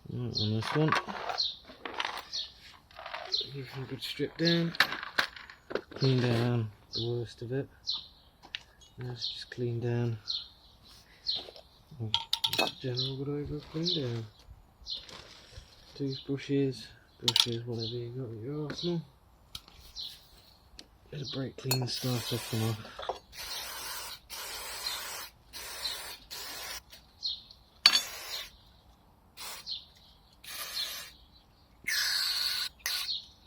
Right, on this one, everything good stripped down, clean down the worst of it. Now it's just clean down, just general good over clean down. Toothbrushes, brushes, whatever you got at your arsenal. Bit of brake clean stuff off and off.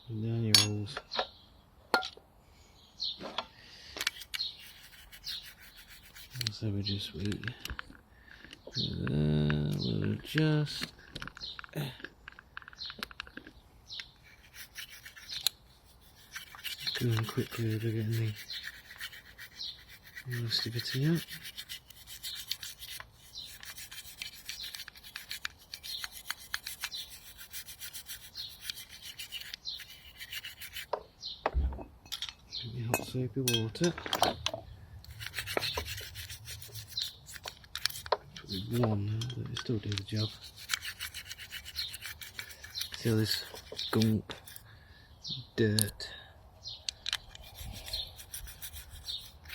And down your holes. So we just wait. We'll adjust. Going quickly with getting the elasticity out. Get your hot soapy water. Probably warm now, but it still do the job. See all this gunk, dirt,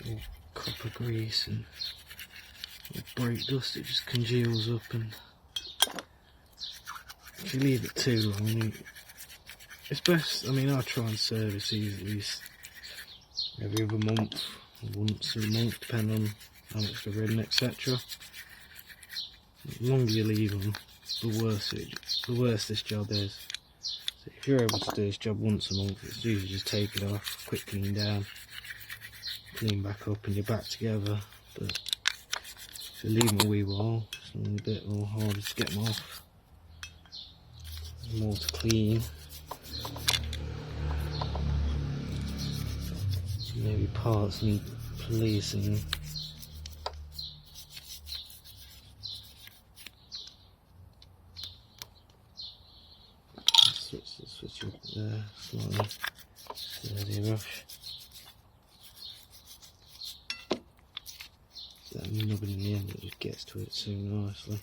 all copper grease and brake dust, it just congeals up, and if you leave it too long, it's best, I mean, I try and service these at least every other month, or once a month, depending on how much they're ridden, etc. The longer you leave them, the worse this job is. So if you're able to do this job once a month, it's usually just take it off, quick clean down, clean back up, and you're back together. But if you leave them a wee while, it's a bit more harder to get them off, more to clean. Maybe parts need policing. Switch up there, slightly sturdy rush. That nubbin in the end, it just gets to it so nicely.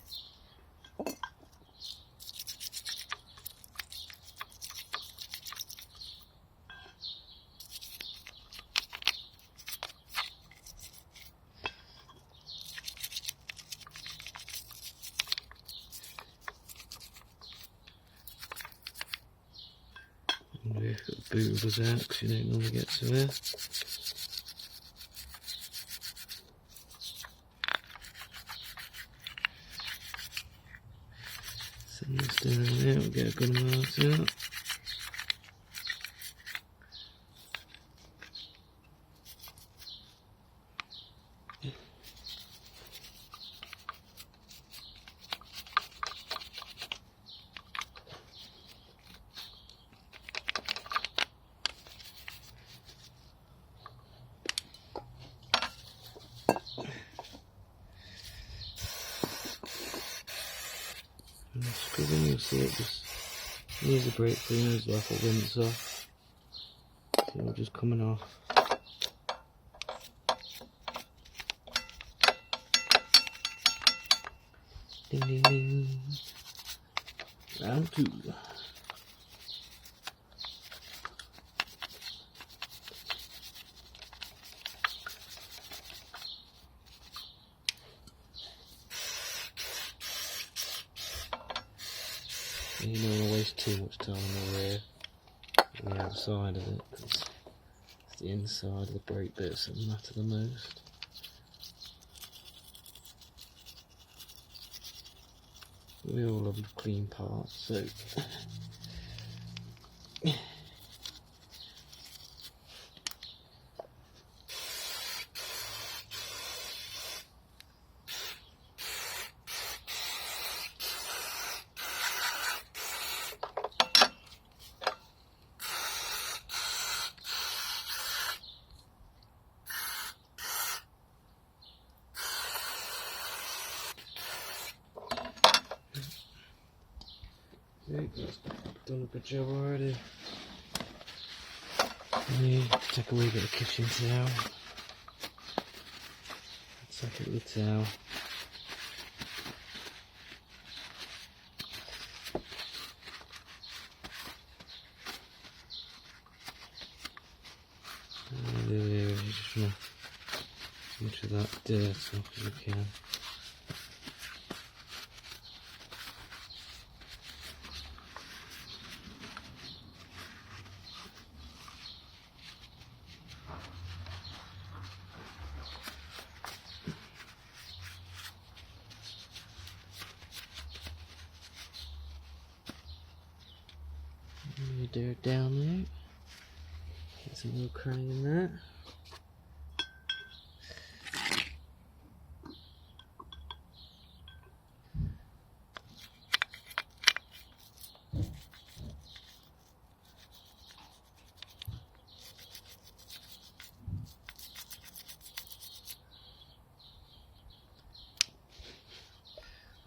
We've got the boot of us out because you don't normally get to there. Send this down there, we'll get a good amount out. Scrubbing, you'll see it just needs a brake cleaner, it's like a rinse off. See it just coming off. Ding ding ding. Round 2. You don't want to waste too much time on the rear, on the outside of it, because it's the inside of the brake bits that matter the most. We all love clean parts, so done a good job already. Take a wee bit of kitchen towel. Take it with the towel. that dirt off as we can. Dirt down there. Get some little crank in that.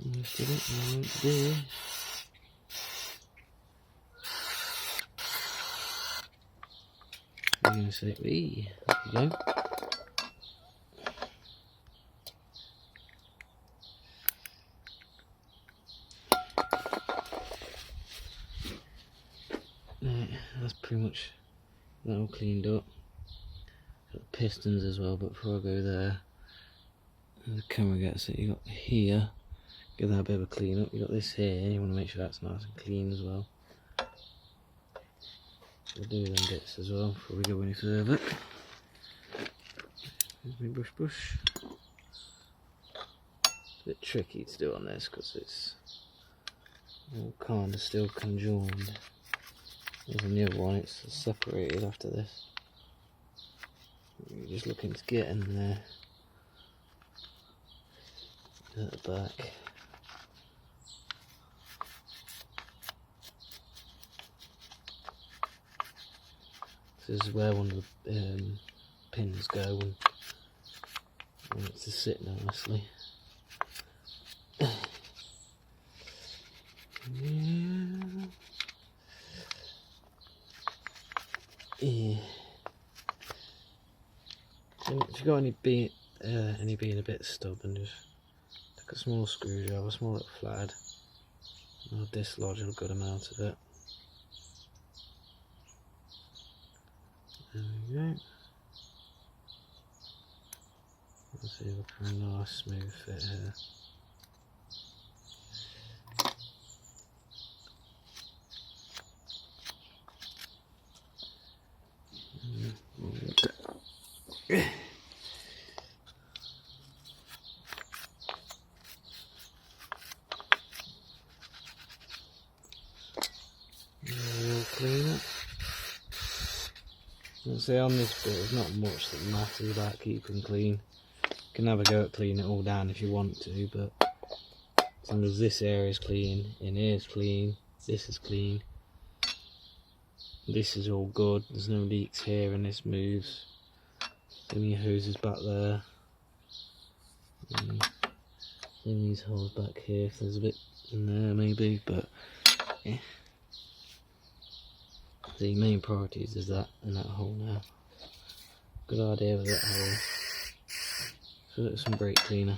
Most of it won't do. I'm going to say, wee, there you go. Right, that's pretty much that all cleaned up. Got the pistons as well, but before I go there, the camera gets it. You got here, give that a bit of a clean up. You got this here, you want to make sure that's nice and clean as well. We'll do them bits as well before we go any further. Here's my brush. It's a bit tricky to do on this because it's all kind of still conjoined. There's a new one, it's separated after this. We're just looking to get in there at the back. This is where one of the pins go and I want it to sit nicely. Yeah. If you got any being a bit stubborn, just take a small screwdriver, a small little flathead, and I'll dislodge a good amount of it. There we go. Let's see if I can a nice smooth fit here. Clean it. See, on this bit there's not much that matters about keeping clean. You can have a go at cleaning it all down if you want to, but as long as this area is clean, in here is clean, this is clean, this is all good, there's no leaks here and this moves. Then your hose is back there. Then these holes back here, if there's a bit in there maybe, but yeah. The main priorities is that and that hole now. Good idea with that hole. So let's some brake cleaner.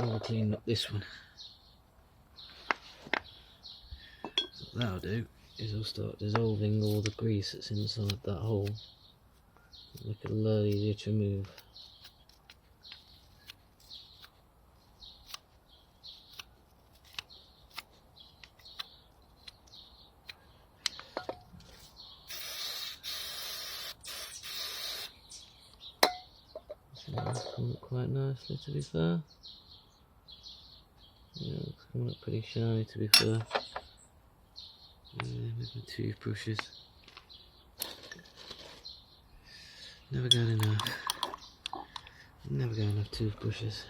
I'll clean up this one. So what that'll do is I'll start dissolving all the grease that's inside that hole. Make it a lot easier to remove. That's coming up quite nicely, to be fair. Yeah, it's coming up pretty shiny, to be fair. Yeah, with my toothbrushes. Never got enough. Never got enough toothbrushes.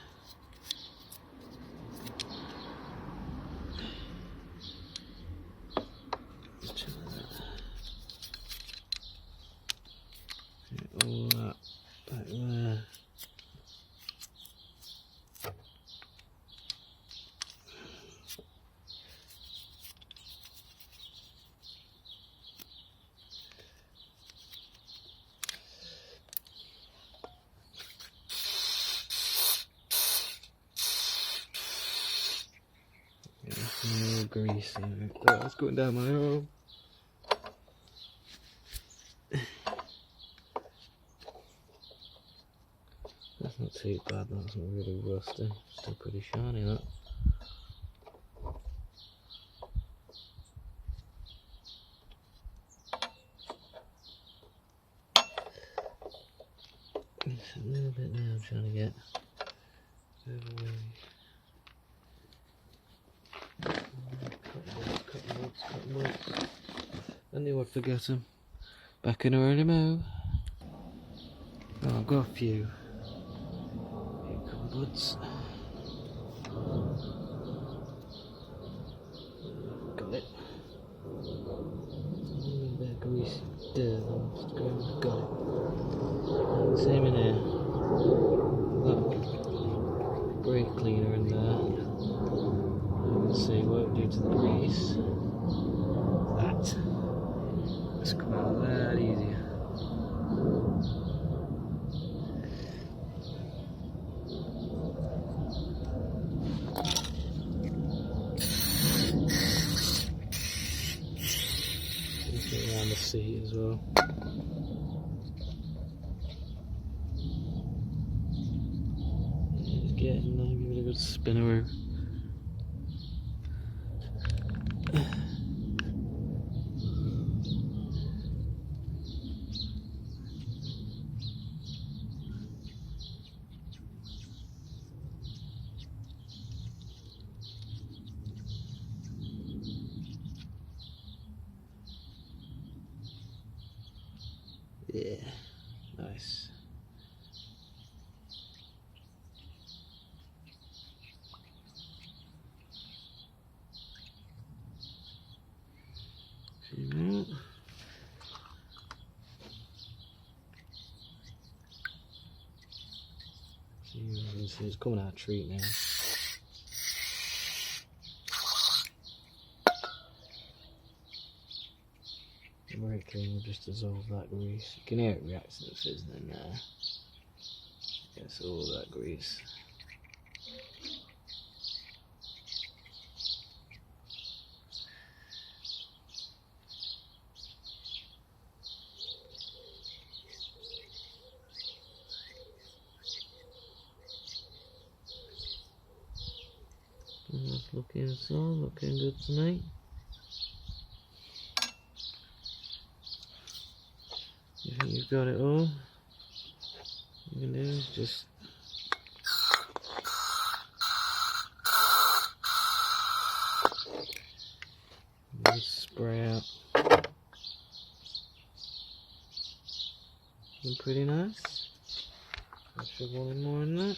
Let's try that. Get all that back there. More grease in it. Oh, it's going down my arm. too bad, that's not really rusty, still pretty shiny that. It's a little bit now I'm trying to get over where cutting bolts. I knew I'd forget them. Back in a early mow. Oh, I've got a few cupboards. Got it. A little bit of grease dirt on the ground. Got it. Same in here. Got brake cleaner in there. You can see what due to the grease. That. It's come out a lot easier. Around the seat as well. It's getting there, give it a good spinneroo. Yeah, nice. See that? See, it's coming out of treat now. Brake cleaner will just dissolve that grease. You can hear it react to the fizzing there. Gets all that grease. Let's look inside, looking good to me. You think you've got it all? You can do is just spray out. Looking pretty nice. I should want more in that.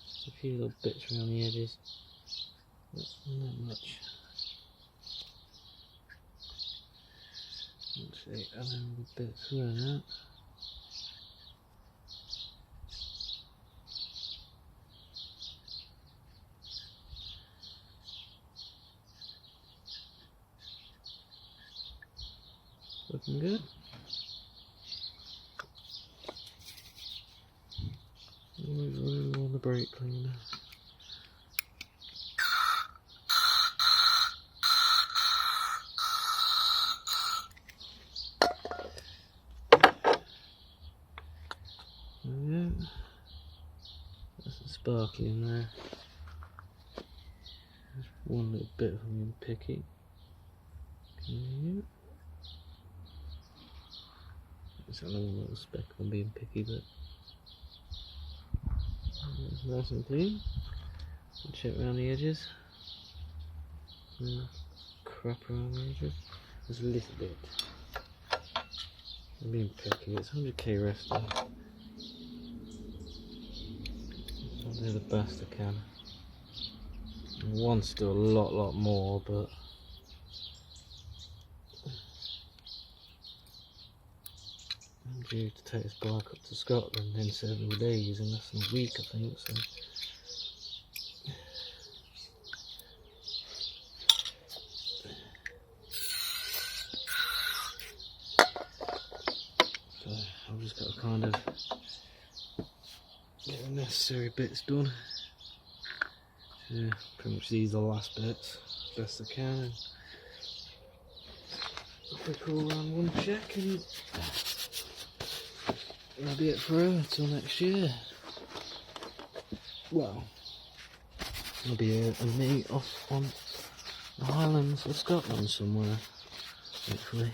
Just a few little bits around the edges, but not much. Let's see, a little bit through that. Looking good. Always on the brake cleaner. Yeah, that's a sparkly in there. Just one little bit of being picky. Yeah. It's a little speck on being picky, but it's nice and clean. And check around the edges. Crap around the edges. There's a little bit. I'm being picky. It's 100k resting. I'll do the best I can. I want to do a lot more, but I'm due to take this bike up to Scotland in several days, in less than a week I think, so I've just got to kind of get the necessary bits done. Yeah, pretty much these are the last bits, best I can, and quick all round one check and that'll be it for her till next year. Well, there'll be a me off on the Highlands of Scotland somewhere, hopefully.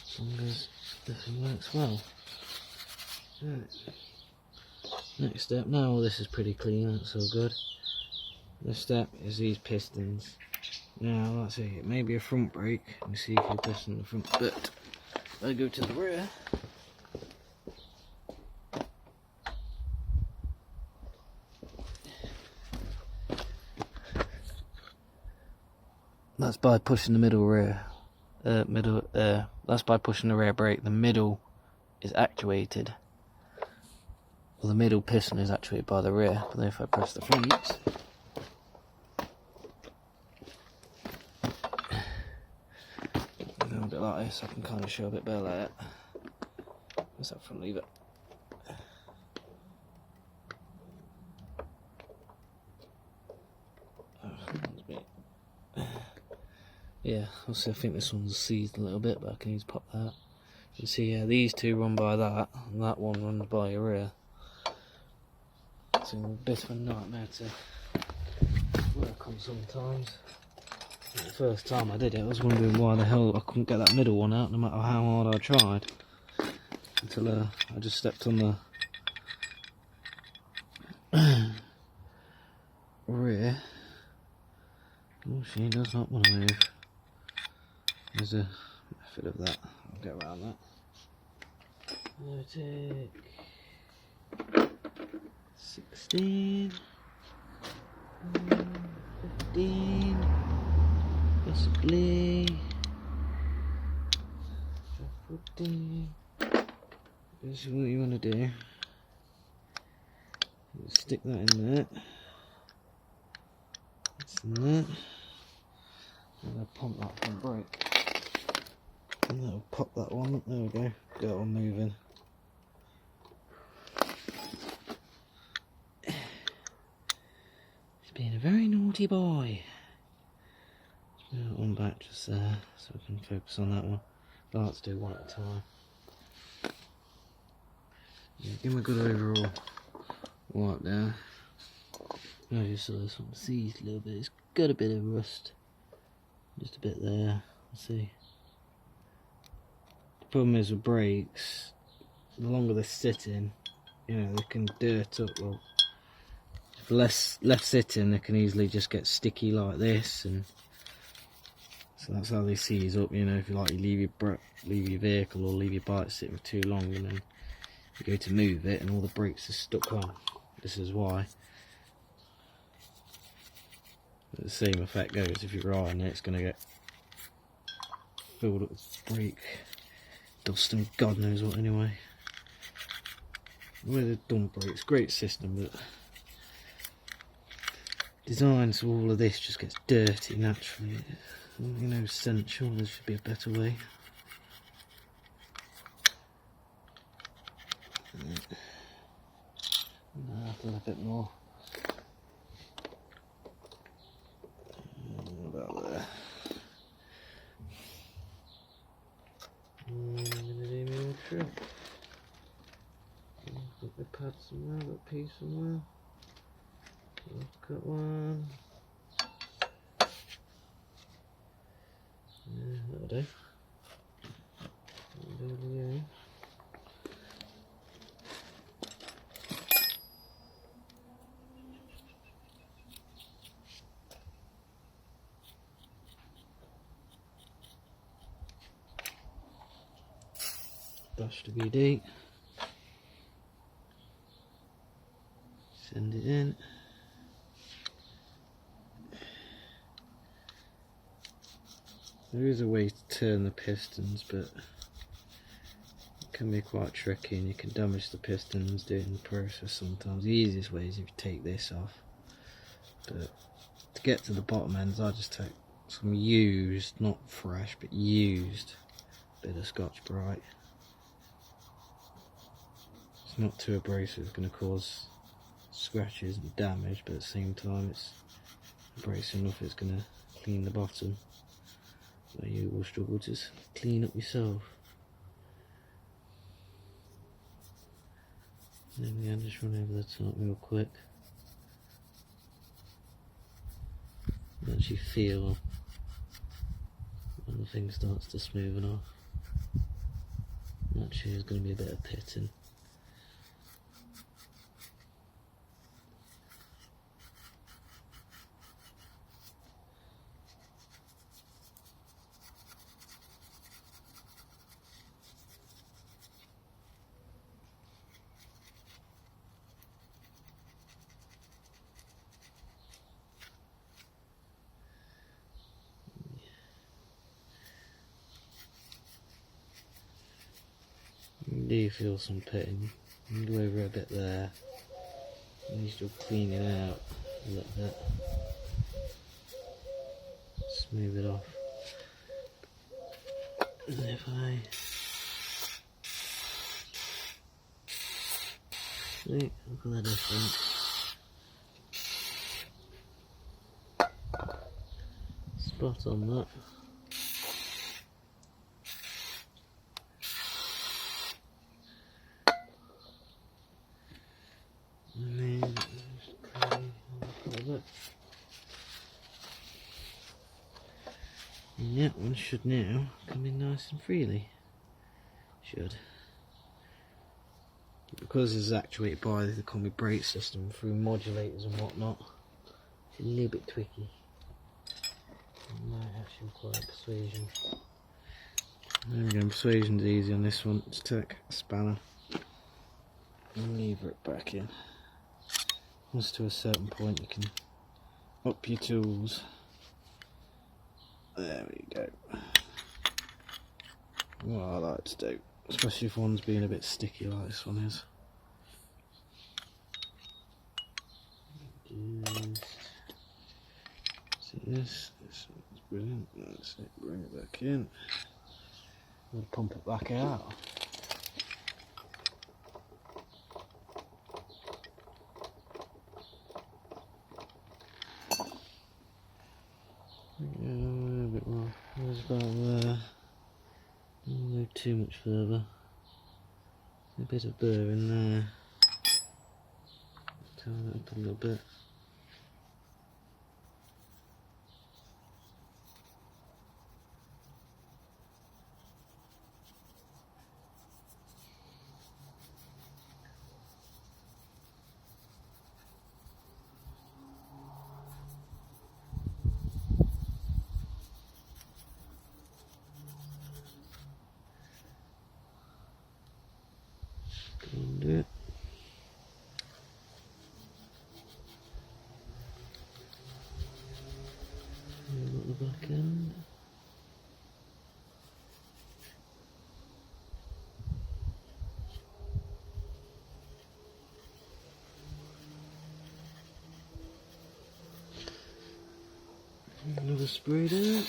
As long as everything works well. Right. Next step, now all this is pretty clean, that's all good. Next step is these pistons. Now let's see, it may be a front brake. Let me see if you piston the front, but I go to the rear. That's by pushing the that's by pushing the rear brake. The middle is actuated. Well, the middle piston is actuated by the rear, but then if I press the front, a bit like this, I can kind of show a bit better like that. Where's that front lever? Yeah, obviously I think this one's seized a little bit, but I can just pop that. You can see, yeah, these two run by that, and that one runs by your rear. It's a bit of a nightmare to work on sometimes. The first time I did it, I was wondering why the hell I couldn't get that middle one out, no matter how hard I tried. Until I just stepped on the rear. Oh, she does not want to move. There's a method of that. I'll get around that. Take 16, 15, possibly 14. This is what you want to do. Stick that in there. That's in there. And I'll pump that front brake. And that'll pop that one up. There we go. Get it on moving. He's being a very naughty boy. Put that one back just there so we can focus on that one. I like to do one at a time. Yeah, give him a good overall wipe there. Oh, you saw this one seized a little bit. It's got a bit of rust. Just a bit there. Let's see. The problem is with brakes, the longer they're sitting, you know, they can dirt up. Well, if left sitting, they can easily just get sticky like this, and so that's how they seize up. You know, if you leave your vehicle or leave your bike sitting for too long, and then you go to move it, and all the brakes are stuck on. This is why. But the same effect goes if you're riding it, it's going to get filled up with brake dust and God knows what anyway. Where they've done brakes, great system, but design so all of this just gets dirty naturally. You know, essential. There should be a better way. A bit more. About there. I'm going to do my old trick. Got the pad somewhere, got a piece somewhere. Cut one. Yeah, that'll do. That'll do, yeah. Dash to BD, send it in. There is a way to turn the pistons, but it can be quite tricky and you can damage the pistons doing the process sometimes. The easiest way is if you take this off, but to get to the bottom ends I just take some used, not fresh, but used bit of Scotch-Brite. It's not too abrasive, it's going to cause scratches and damage, but at the same time it's abrasive enough it's going to clean the bottom, where you will struggle to clean up yourself. And then again, just run over the top real quick. You actually feel when the thing starts to smoothen off. Actually, there's going to be a bit of pitting. You do feel some pitting. You can go over a bit there. And you still clean it out a little bit. Smooth it off. And if I see, look at the difference. Spot on that. And then just clean a little bit. And that one should now come in nice and freely. Should. Because it's actuated by the combi brake system through modulators and whatnot, it's a little bit tricky. It might actually require persuasion. There we go, persuasion's easy on this one. Just take a spanner and lever it back in. Once to a certain point you can up your tools. There we go. What I like to do, especially if one's being a bit sticky like this one is. See this is brilliant. That's it, bring it back in. We'll pump it back out. Yeah, a bit more. There's about there. Don't go too much further. A bit of burr in there. Turn it up a little bit. Do it. At the back end. Another spray there.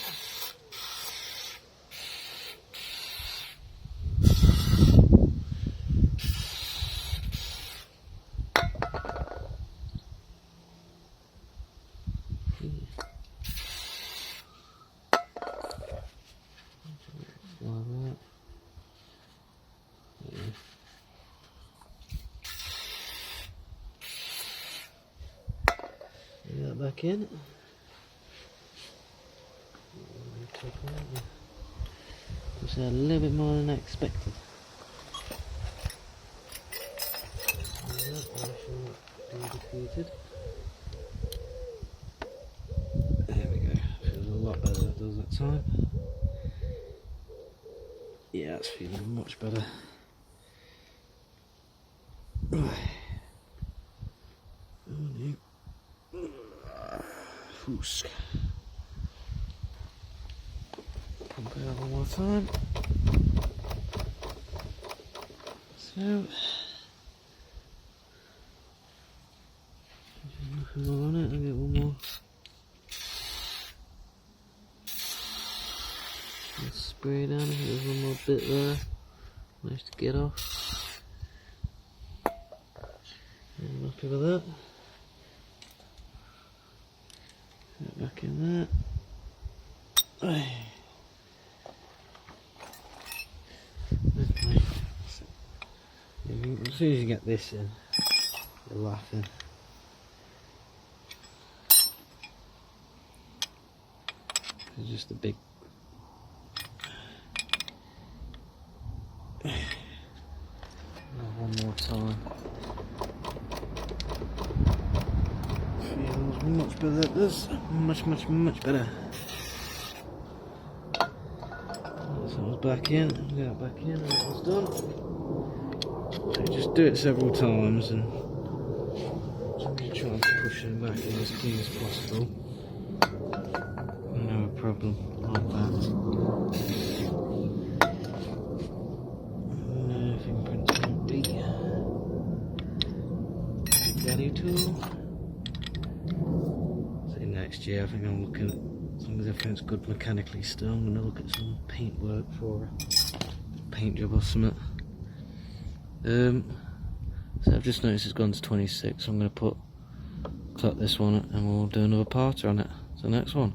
That back in. Just a little bit more than I expected. Defeated. There we go. Feels a lot better than it does that time. Yeah, it's feeling much better. Pump it out one more time. So, nothing more on it. I'll get one more. I'll spray down. There's one more bit there. Nice to get off. I'm happy with that. Put it back in there. As soon as you get this in, you're laughing. It's just a big. One more time. Feels much better. This much better. So I was back in. Get back in, and it was done. So you just do it several times, and just try and push it back in as clean as possible. No problem like that. Fingerprints won't be. Daddy tool. So next year, I think I'm looking at, as long as everything's good mechanically still, I'm going to look at some paint work for a paint job or something. So I've just noticed it's gone to 26, so I'm going to cut this one and we'll do another part on it. So next one.